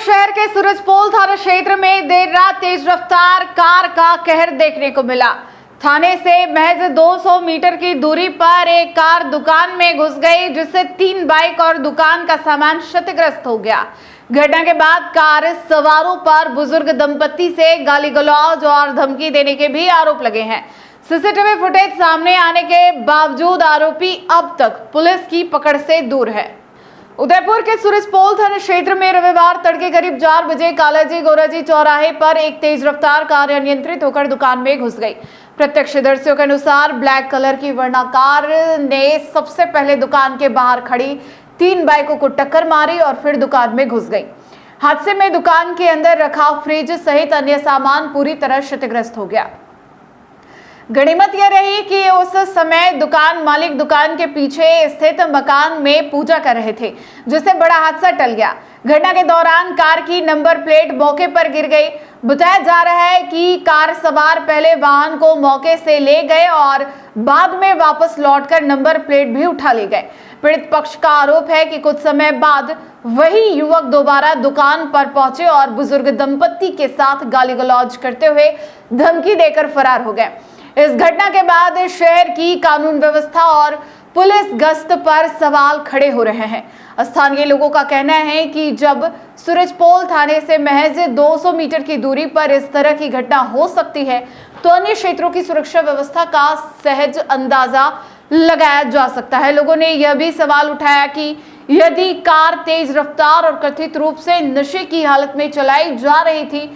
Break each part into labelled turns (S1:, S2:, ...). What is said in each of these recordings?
S1: शहर के सूरजपोल थाना क्षेत्र में देर रात तेज रफ्तार कार का कहर देखने को मिला। थाने से महज 200 मीटर की दूरी पर एक कार दुकान में घुस गई, जिससे 3 बाइक और दुकान का सामान क्षतिग्रस्त हो गया। घटना के बाद कार सवारों पर बुजुर्ग दंपत्ति से गाली गलौज और धमकी देने के भी आरोप लगे हैं। सीसीटीवी फुटेज सामने आने के बावजूद आरोपी अब तक पुलिस की पकड़ से दूर है। उदयपुर के सूरजपोल थाना क्षेत्र में रविवार तड़के करीब 4 बजे कालाजी गोराजी चौराहे पर एक तेज रफ्तार कार अनियंत्रित होकर दुकान में घुस गई। प्रत्यक्षदर्शियों के अनुसार ब्लैक कलर की वर्ना कार ने सबसे पहले दुकान के बाहर खड़ी 3 बाइकों को टक्कर मारी और फिर दुकान में घुस गई। हादसे में दुकान के अंदर रखा फ्रिज सहित अन्य सामान पूरी तरह क्षतिग्रस्त हो गया। गनीमत यह रही कि उस समय दुकान मालिक दुकान के पीछे स्थित मकान में पूजा कर रहे थे, जिससे बड़ा हादसा टल गया। घटना के दौरान कार की नंबर प्लेट मौके पर गिर गई। बताया जा रहा है कि कार सवार पहले वाहन को मौके से ले गए और बाद में वापस लौटकर नंबर प्लेट भी उठा ले गए। पीड़ित पक्ष का आरोप है कि कुछ समय बाद वही युवक दोबारा दुकान पर पहुंचे और बुजुर्ग दंपत्ति के साथ गाली गलौज करते हुए धमकी देकर फरार हो गए। इस घटना के बाद शहर की कानून व्यवस्था और पुलिस गश्त पर सवाल खड़े हो रहे हैं। स्थानीय लोगों का कहना है कि जब सूरजपोल थाने से महज 200 मीटर की दूरी पर इस तरह की घटना हो सकती है, तो अन्य क्षेत्रों की सुरक्षा व्यवस्था का सहज अंदाजा लगाया जा सकता है। लोगों ने यह भी सवाल उठाया कि यदि कार तेज रफ्तार और कथित रूप से नशे की हालत में चलाई जा रही थी,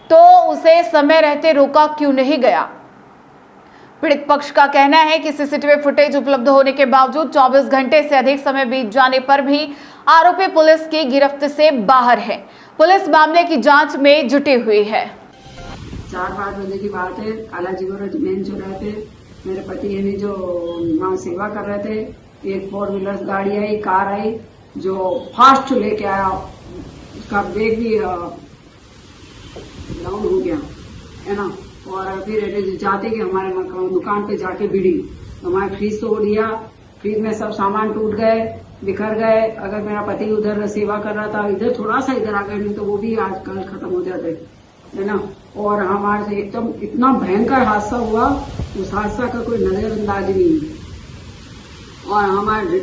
S1: तो उसे समय रहते रोका क्यों नहीं गया। पीड़ित पक्ष का कहना है कि सीसीटीवी फुटेज उपलब्ध होने के बावजूद 24 घंटे से अधिक समय बीत जाने पर भी आरोपी पुलिस की गिरफ्त से बाहर है। पुलिस मामले की जांच में जुटी हुई है।
S2: 4-5 बजे की बात है। कालाजी गोराजी मेन चौराहे पे मेरे पति यानी जो वहाँ सेवा कर रहे थे, एक 4 व्हीलर गाड़ी आई, कार आई जो फास्ट लेके आया। उसका ब्रेक भी डाउन हो गया है ना, और फिर जाते कि हमारे दुकान पे जाके भिड़ी, हमारे फ्रिज तोड़ दिया। फ्रिज में सब सामान टूट गए, बिखर गए। अगर मेरा पति उधर सेवा कर रहा था, इधर थोड़ा सा इधर आ गए, नहीं तो वो भी आजकल खत्म हो जाते है ना। और हमारे से एकदम इतना भयंकर हादसा हुआ, उस हादसा का कोई नजरअंदाज नहीं है। और हमारे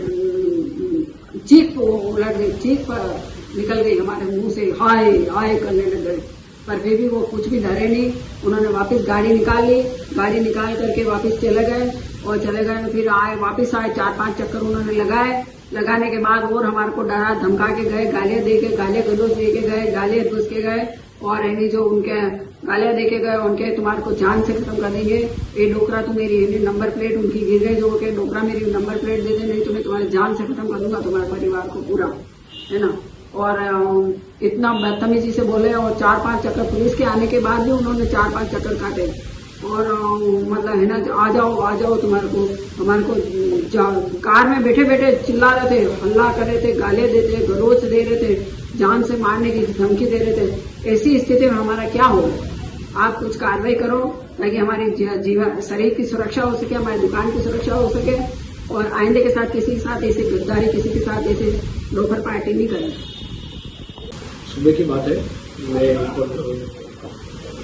S2: चीख उलट गई, चीख पर निकल गई हमारे मुंह से, हाय हाय करने लग गए। पर फिर भी वो कुछ भी डरे नहीं। उन्होंने वापस गाड़ी निकाल ली, गाड़ी निकाल करके वापस चले गए और चले गए। फिर आए, वापस आए, 4-5 चक्कर उन्होंने लगाए। लगाने के बाद और हमारे को डरा धमका के गए, गालियां दे के, गालियां गलौज दे के गए, गालियां घुस के गए। और यानी जो उनके गालियां दे के गए, उनके तुम्हारे को जान से खत्म कर देंगे, ये डोकरा तो मेरी नंबर प्लेट उनकी गिर गई, जो के डोकरा मेरी नंबर प्लेट दे दे, नहीं तो मैं तुम्हारी जान से खत्म कर दूंगा तुम्हारे परिवार को पूरा, है ना। और इतना बदतमीजी से बोले। और 4-5 चक्कर पुलिस के आने के बाद भी उन्होंने 4-5 चक्कर काटे। और मतलब है ना, आ जाओ तुम्हारे को कार में बैठे बैठे चिल्ला रहे थे, हल्ला कर रहे थे, गालियां देते, गलौज दे रहे थे, जान से मारने की धमकी दे रहे थे। ऐसी स्थिति में हमारा क्या हो। आप कुछ कार्रवाई करो ताकि हमारी जीवन शरीर की सुरक्षा हो सके, हमारी दुकान की सुरक्षा हो सके, और आइंदे के साथ किसी के साथ ऐसे गद्दारी, किसी के साथ ऐसे लोफर पार्टी नहीं करें।
S3: सुबह की बात है, मैं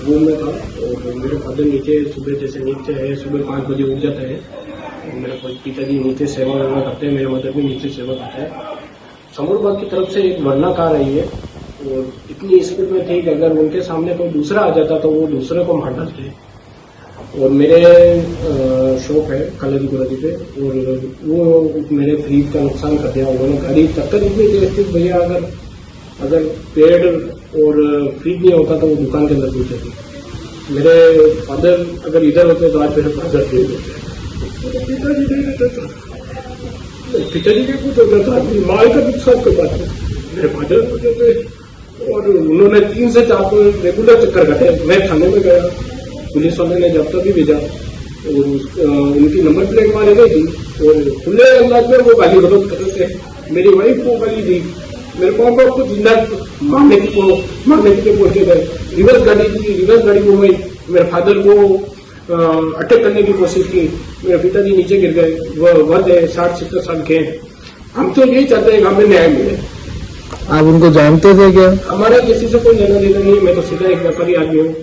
S3: रूम में था और मेरे फादर नीचे सुबह जैसे नीचे है, सुबह 5 बजे उठ जाते हैं। मेरे पिताजी नीचे सेवा वगैरह करते हैं, मेरे मदर भी नीचे सेवा करते हैं। समूरबाग की तरफ से एक वर्ना कार आई है और इतनी स्पीड में थी कि अगर उनके सामने कोई दूसरा आ जाता तो वो दूसरे को मार डालते। और मेरे शॉप है कालाजी गोराजी पे, और वो मेरे फ्रिज का नुकसान कर दिया उन्होंने। गाड़ी टक्कर इतनी तेज थी भैया, अगर पेड़ और फ्रिज नहीं होता तो वो दुकान के अंदर घुस जाती। मेरे फादर अगर इधर होते तो आज मेरे फादर फ्रिज होते। पिताजी के कुछ होता था, माल का नुकसान कोई बात नहीं, मेरे फादर होते थे। और उन्होंने 3 से 4 रेगुलर चक्कर काटे। मैं थाने में गया, पुलिस वाले ने जब तक भी भेजा और उनकी नंबर प्लेट मारी गई थी और खुले अंदाज में वो गाली गलौज कर रहे थे। मेरी वाइफ को गाली दी, मेरे माँ बाप को जिंदा मारने के लिए पहुंचे गए। रिवर्स गाड़ी घुमाई, मेरे फादर को अटैक करने की कोशिश की। मेरे पिताजी नीचे गिर गए। वह वर्द है, 60-70 साल के। हम तो यही चाहते हैं कि हमें न्याय मिले।
S4: आप उनको जानते थे क्या?
S3: हमारा किसी से कोई लेना देना नहीं है। मैं तो सीधा एक व्यापारी आदमी हूँ।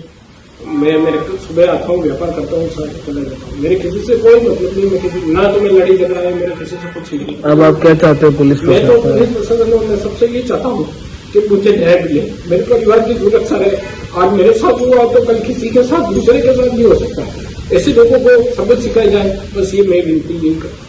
S3: मैं मेरे सुबह आता हूँ, व्यापार करता हूँ, चला जाता हूँ। मेरे किसी से कोई मतलब नहीं। मैं किसी ना तो मैं लड़ी झगड़ा है मेरा किसी से कुछ नहीं।
S4: अब आप क्या चाहते हो पुलिस
S3: मैं तो
S4: प्रशासन?
S3: पुलिस प्रशासन और मैं सबसे ये चाहता हूँ कि मुझे न्याय मिले, मेरे परिवार की सुरक्षा रहे। आज मेरे साथ हुआ तो कल किसी के साथ दूसरे के साथ भी हो सकता है। ऐसे लोगों को सबक सिखाया जाए, बस ये मैं विनती नहीं करता।